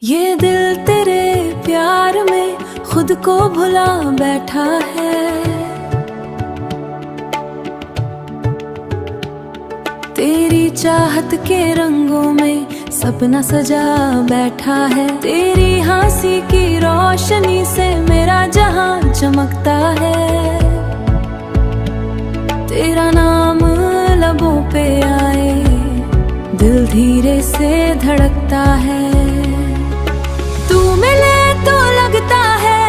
ये दिल तेरे प्यार में खुद को भुला बैठा है। तेरी चाहत के रंगों में सपना सजा बैठा है। तेरी हंसी की रोशनी से मेरा जहां चमकता है। तेरा नाम लबों पे आए दिल धीरे से धड़कता है। तू मिले तो लगता है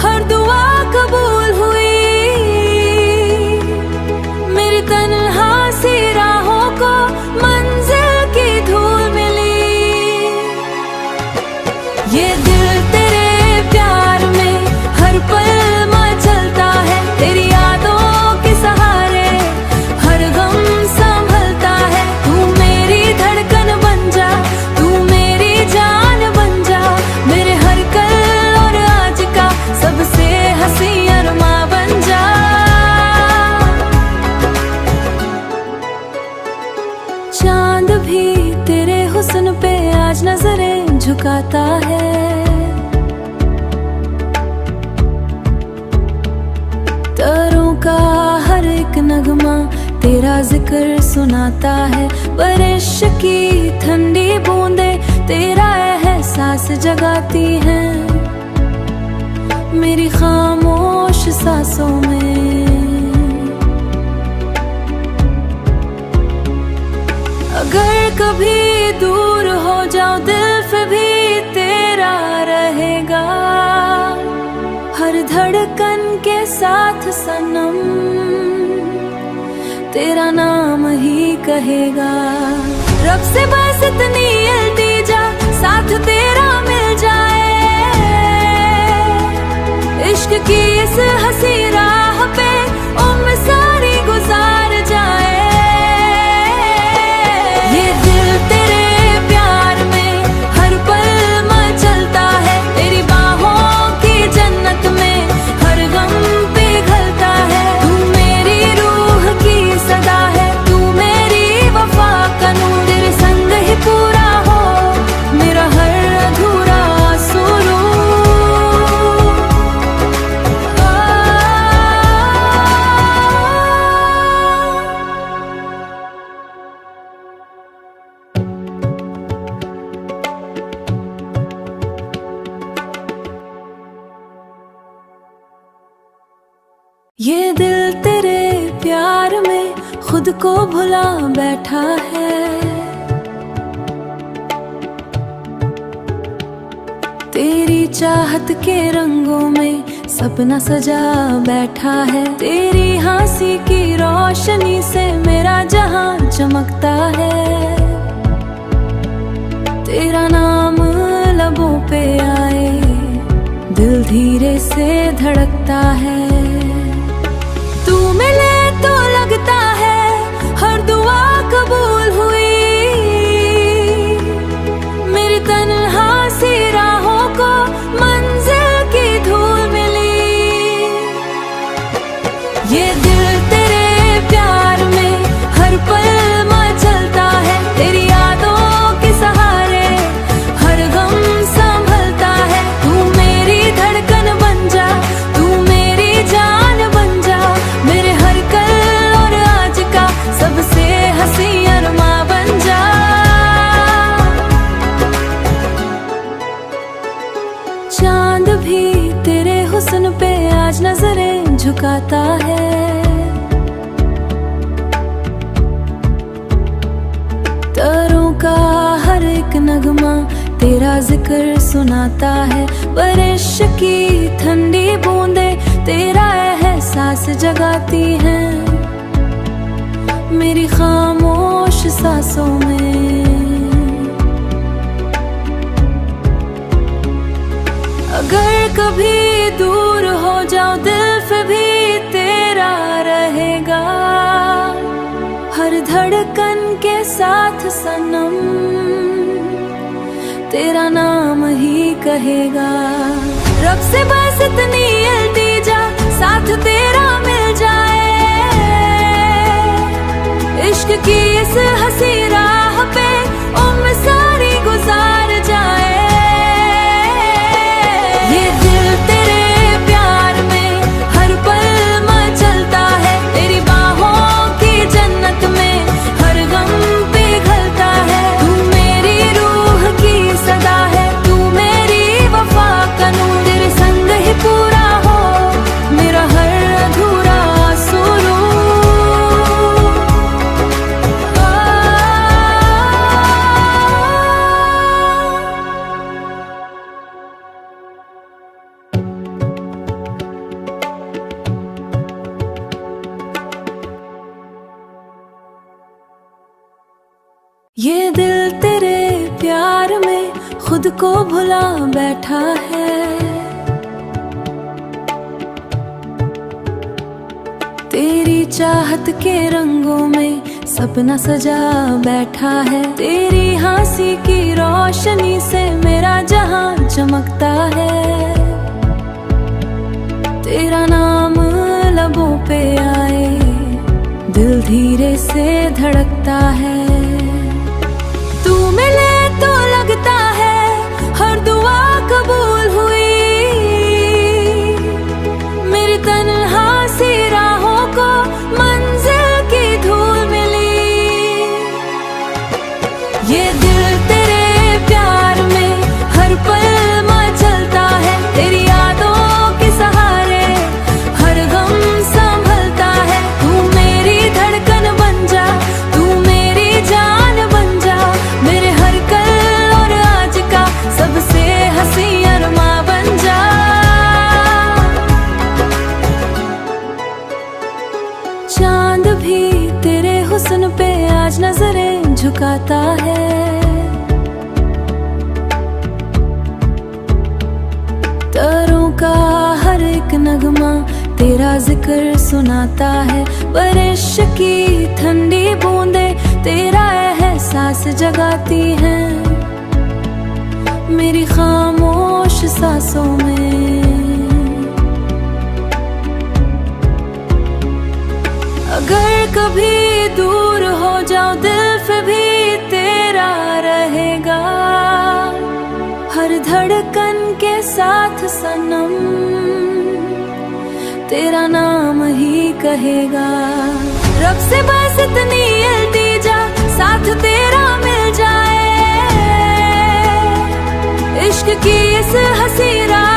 हर दुआ कबूल हुई। मेरी तन्हा सी राहों को मंजिल की धूल मिली। ये दिल तेरे प्यार में हर पल मचलता है। तेरी यादों के सहारे हर गम संभलता है। तू मेरी धड़कन बन जा, तू मेरी जान बन जा। मेरे हर कल और आज का सबसे हंसी अरमा बन जा। चांद भी तेरे हुस्न पे आज नजरें झुकाता है। तारों का हर एक नगमा तेरा जिक्र सुनाता है। बारिश की ठंडी बूंदें तेरा एहसास जगाती हैं। मेरी खामोश सांसों में अगर कभी दूर हो जाऊं दिल फिर भी तेरा रहेगा। हर धड़कन के साथ सनम तेरा नाम ही कहेगा। रब से बस इतनी इल्तिजा साथ तेरा मिल जाए। इश्क की इस हंसी राह पे उम्र सारी गुजार जाए। ये दिल तेरे प्यार में हर पल मचलता है। तेरी बाहों की जन्नत में हर गम पिघलता है। तू मेरी रूह की सदा है, तू मेरी वफा का नूर। तेरे संग ही पूरा हो मेरा हर अधूरा सुरूर। ये दिल तेरे प्यार में खुद को भुला बैठा है। तेरी चाहत के रंगों में सपना सजा बैठा है। तेरी हंसी की रोशनी से मेरा जहां चमकता है। तेरा नाम लबों पे आए दिल धीरे से धड़कता है। तू मिले तो लगता है हर दुआ कबूल हुई। मेरी तन्हा सी राहों को मंजिल की धूल मिली। ये दिल तेरे प्यार में हर पल मचलता है। तेरी यादों के सहारे हर गम संभलता है। तू मेरी धड़कन बन जा, तू मेरी जान बन जा। मेरे हर कल और आज का सबसे हंसी अरमा बन जा। चांद भी तेरे हुस्न पे आज नजरें झुकाता है। तारों का हर एक नगमा तेरा जिक्र सुनाता है। बारिश की ठंडी बूंदें तेरा एहसास जगाती हैं। मेरी खामोश सांसों में अगर कभी दूर हो जाऊं दिल फिर भी तेरा रहेगा। हर धड़कन के साथ सनम तेरा नाम ही कहेगा। रब से बस इतनी इल्तिजा साथ तेरा मिल जाए। इश्क की इस हंसी राह पे उम्र सारी गुजार जाए। खुद को भुला बैठा है। तेरी चाहत के रंगों में सपना सजा बैठा है। तेरी हंसी की रोशनी से मेरा जहां चमकता है। तेरा नाम लबों पे आए दिल धीरे से धड़कता है। तू मिले तो लगता है हर दुआ कबूल हुई। मेरी तन्हा सी राहों को मंजिल की धूल मिली। ये दिल तेरे प्यार में हर पल मचलता है। तेरी यादों के सहारे हर गम संभलता है। तू मेरी धड़कन बन जा, तू मेरी जान बन जा। मेरे हर कल और आज का सबसे हंसी अरमा बन जा। चांद भी तेरे हुस्न पे आज नजरें झुकाता है। तारों का हर एक नगमा तेरा जिक्र सुनाता है। बारिश की ठंडी बूंदे तेरा एहसास जगाती हैं। मेरी खामोश सांसों में अगर कभी दूर हो जाओ दिल फिर भी तेरा रहेगा। हर धड़कन के साथ सनम तेरा नाम ही कहेगा। रब से बस इतनी इल्तिजा साथ तेरा मिल जाए। इश्क की इस हंसी रात